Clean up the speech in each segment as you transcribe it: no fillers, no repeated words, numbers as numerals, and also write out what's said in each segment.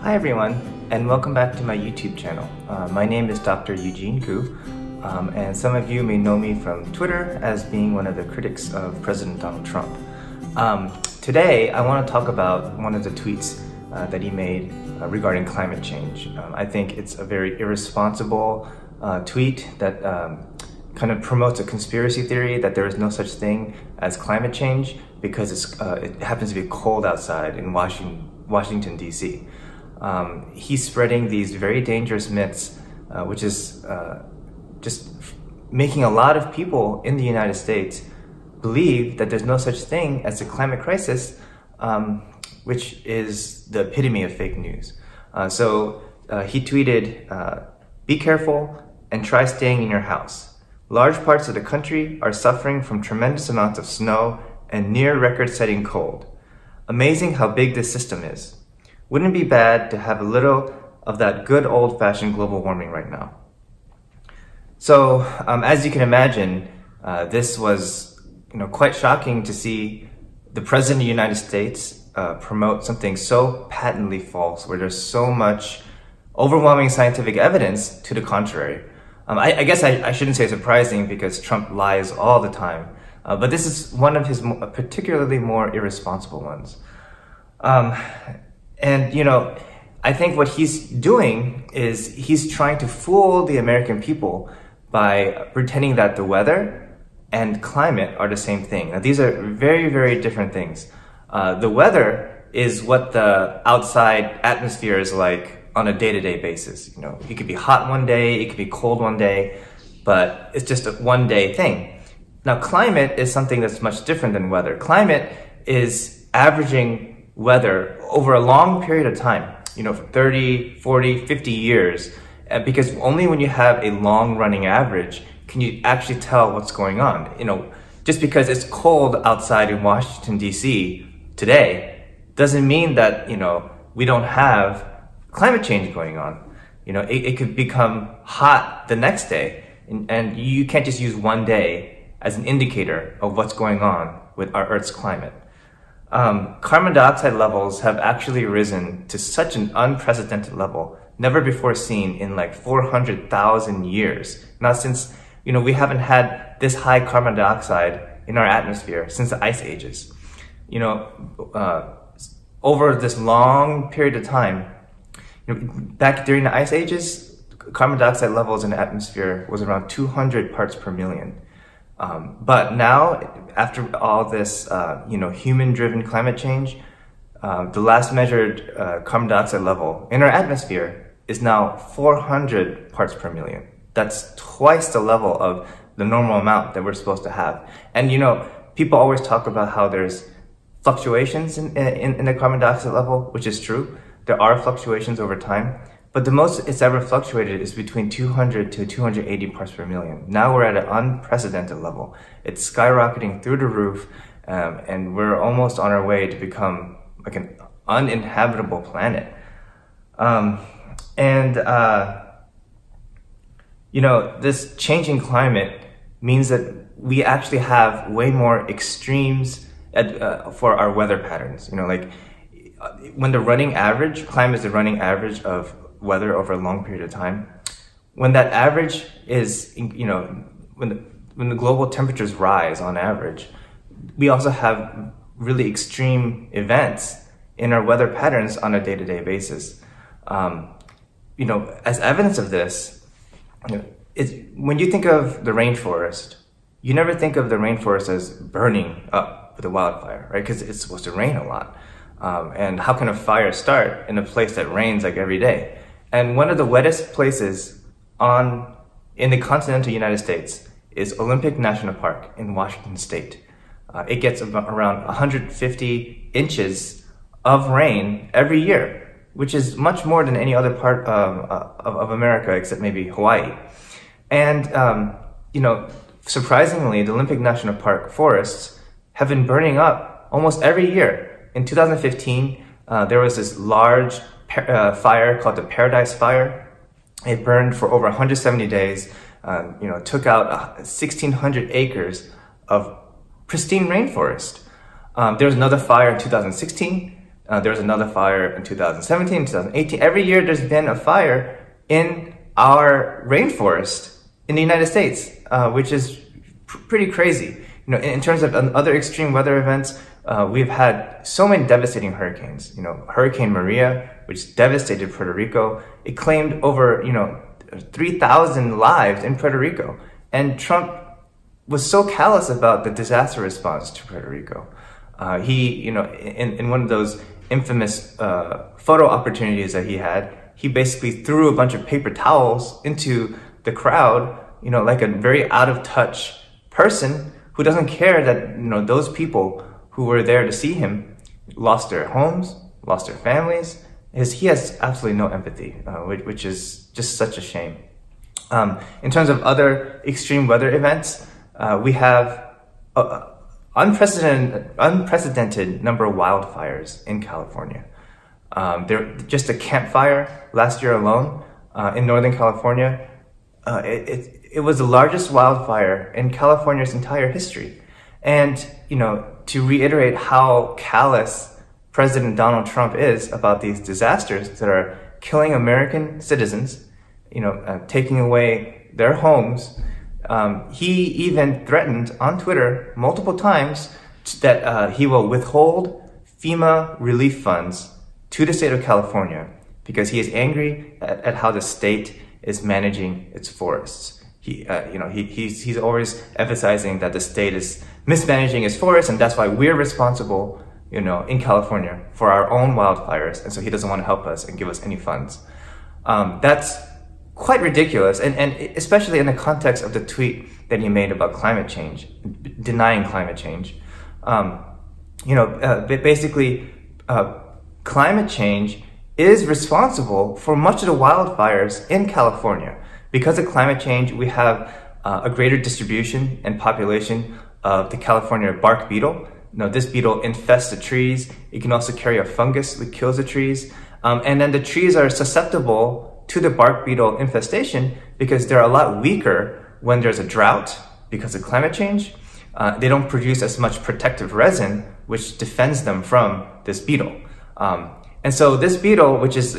Hi everyone, and welcome back to my YouTube channel. My name is Dr. Eugene Gu, and some of you may know me from Twitter as being one of the critics of President Donald Trump. Today, I want to talk about one of the tweets that he made regarding climate change. I think it's a very irresponsible tweet that kind of promotes a conspiracy theory that there is no such thing as climate change because it happens to be cold outside in Washington, D.C. He's spreading these very dangerous myths, which is just making a lot of people in the United States believe that there's no such thing as a climate crisis, which is the epitome of fake news. So he tweeted, "Be careful and try staying in your house. Large parts of the country are suffering from tremendous amounts of snow and near record-setting cold. Amazing how big this system is. Wouldn't it be bad to have a little of that good old-fashioned global warming right now?" So, as you can imagine, this was quite shocking to see the President of the United States promote something so patently false, where there's so much overwhelming scientific evidence to the contrary. I guess I shouldn't say surprising because Trump lies all the time, but this is one of his particularly more irresponsible ones. And I think what he's doing is he's trying to fool the American people by pretending that the weather and climate are the same thing. Now, these are very, very different things. The weather is what the outside atmosphere is like on a day-to-day basis. It could be hot one day, it could be cold one day, but it's just a one-day thing. Now, climate is something that's much different than weather. Climate is averaging weather over a long period of time, for 30, 40, 50 years, because only when you have a long-running average can you actually tell what's going on. Just because it's cold outside in Washington, D.C. today doesn't mean that, we don't have climate change going on. It could become hot the next day, and you can't just use one day as an indicator of what's going on with our Earth's climate. Carbon dioxide levels have actually risen to such an unprecedented level, never before seen in like 400,000 years. Not since, we haven't had this high carbon dioxide in our atmosphere since the ice ages. Over this long period of time, back during the ice ages, carbon dioxide levels in the atmosphere was around 200 parts per million. But now, after all this, human-driven climate change, the last measured carbon dioxide level in our atmosphere is now 400 parts per million. That's twice the level of the normal amount that we're supposed to have. And people always talk about how there's fluctuations in the carbon dioxide level, which is true. There are fluctuations over time. But the most it's ever fluctuated is between 200 to 280 parts per million. Now we're at an unprecedented level. It's skyrocketing through the roof, and we're almost on our way to become like an uninhabitable planet. This changing climate means that we actually have way more extremes for our weather patterns. When the running average, climate is the running average of weather over a long period of time. When that average is, when the global temperatures rise on average, we also have really extreme events in our weather patterns on a day-to-day basis. As evidence of this, when you think of the rainforest, you never think of the rainforest as burning up with a wildfire, right? Because it's supposed to rain a lot. And how can a fire start in a place that rains like every day? And one of the wettest places in the continental United States is Olympic National Park in Washington State. It gets around 150 inches of rain every year, which is much more than any other part of America except maybe Hawaii. And, surprisingly, the Olympic National Park forests have been burning up almost every year. In 2015, there was this large fire called the Paradise Fire. It burned for over 170 days, took out 1,600 acres of pristine rainforest. There was another fire in 2016, There was another fire in 2017, 2018. Every year there's been a fire in our rainforest in the United States, which is pretty crazy. You know, in terms of other extreme weather events, we've had so many devastating hurricanes. You know, Hurricane Maria, which devastated Puerto Rico, it claimed over, 3,000 lives in Puerto Rico. And Trump was so callous about the disaster response to Puerto Rico. He, in one of those infamous photo opportunities that he had, he basically threw a bunch of paper towels into the crowd, like a very out of touch person who doesn't care that, those people who were there to see him lost their homes, lost their families. He has absolutely no empathy, which is just such a shame. In terms of other extreme weather events, we have unprecedented number of wildfires in California. Just a campfire last year alone in Northern California, it was the largest wildfire in California's entire history. And, to reiterate how callous President Donald Trump is about these disasters that are killing American citizens, taking away their homes, he even threatened on Twitter multiple times that he will withhold FEMA relief funds to the state of California because he is angry at how the state is managing its forests. He's always emphasizing that the state is mismanaging its forests, and that's why we're responsible, in California for our own wildfires, and so he doesn't want to help us and give us any funds. That's quite ridiculous, and especially in the context of the tweet that he made about climate change, denying climate change. Basically, climate change is responsible for much of the wildfires in California. Because of climate change, we have a greater distribution and population of the California bark beetle. This beetle infests the trees. It can also carry a fungus that kills the trees. And then the trees are susceptible to the bark beetle infestation because they're a lot weaker when there's a drought because of climate change. They don't produce as much protective resin, which defends them from this beetle. And so this beetle, which is,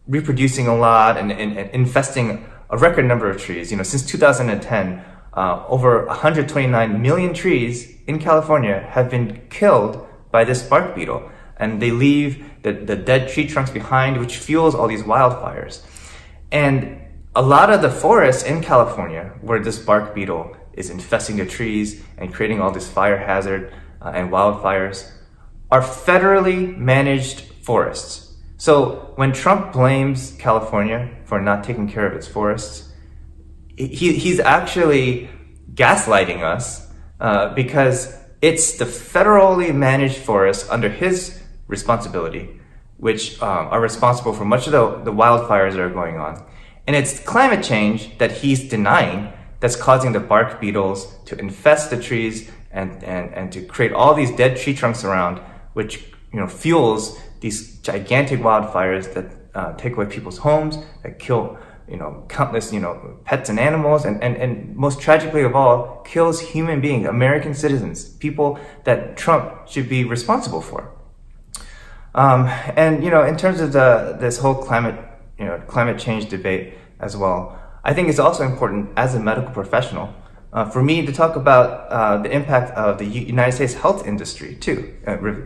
reproducing a lot and infesting a record number of trees, since 2010, over 129 million trees in California have been killed by this bark beetle. And they leave the dead tree trunks behind, which fuels all these wildfires. And a lot of the forests in California where this bark beetle is infesting the trees and creating all this fire hazard and wildfires are federally managed forests. So when Trump blames California for not taking care of its forests, he's actually gaslighting us because it's the federally managed forests under his responsibility, which are responsible for much of the wildfires that are going on. And it's climate change that he's denying that's causing the bark beetles to infest the trees and to create all these dead tree trunks around, which fuels these gigantic wildfires that take away people's homes, that kill countless pets and animals, and most tragically of all, kills human beings, American citizens, people that Trump should be responsible for. In terms of this whole climate change debate as well, I think it's also important as a medical professional for me to talk about the impact of the United States health industry too,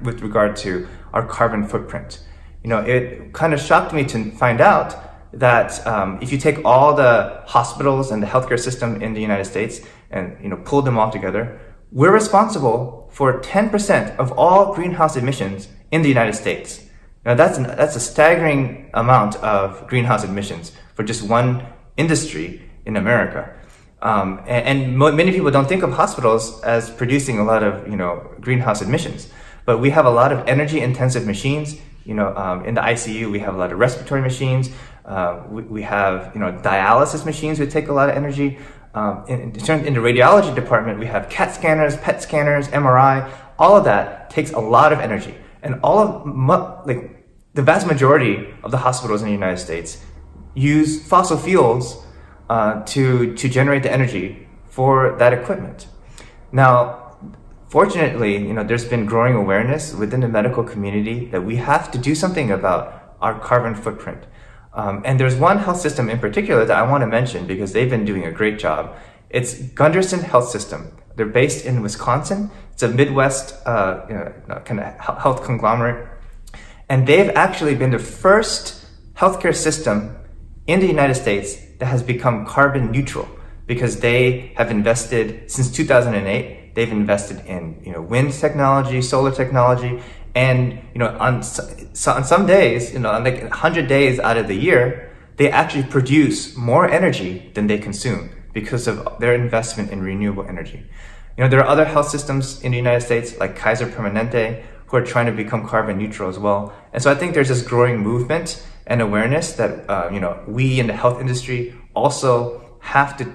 with regard to our carbon footprint. It kind of shocked me to find out that if you take all the hospitals and the healthcare system in the United States and pull them all together, we're responsible for 10% of all greenhouse emissions in the United States. Now that's a staggering amount of greenhouse emissions for just one industry in America. Many people don't think of hospitals as producing a lot of greenhouse emissions, but we have a lot of energy intensive machines. In the ICU we have a lot of respiratory machines. We have dialysis machines that take a lot of energy. In the radiology department we have CAT scanners, PET scanners, MRI. All of that takes a lot of energy, and the vast majority of the hospitals in the United States use fossil fuels to generate the energy for that equipment. Now, fortunately, there's been growing awareness within the medical community that we have to do something about our carbon footprint. And there's one health system in particular that I want to mention because they've been doing a great job. It's Gunderson Health System. They're based in Wisconsin. It's a Midwest kind of health conglomerate. And they've actually been the first healthcare system in the United States that has become carbon neutral because they have invested, since 2008, they've invested in wind technology, solar technology, and on some days, on like 100 days out of the year, they actually produce more energy than they consume because of their investment in renewable energy. There are other health systems in the United States like Kaiser Permanente who are trying to become carbon neutral as well. And so I think there's this growing movement and awareness that we in the health industry also have to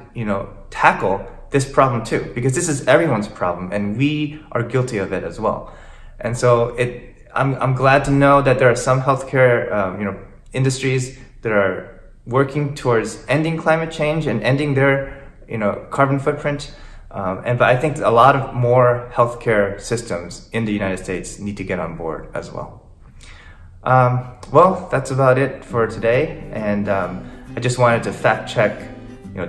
tackle this problem too, because this is everyone's problem and we are guilty of it as well. And so I'm glad to know that there are some healthcare industries that are working towards ending climate change and ending their carbon footprint. But I think a lot of more healthcare systems in the United States need to get on board as well. Well, that's about it for today. And I just wanted to fact check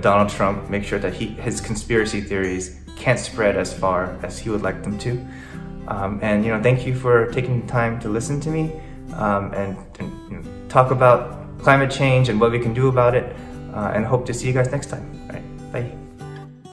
Donald Trump, make sure that his conspiracy theories can't spread as far as he would like them to. And thank you for taking the time to listen to me and talk about climate change and what we can do about it. And hope to see you guys next time.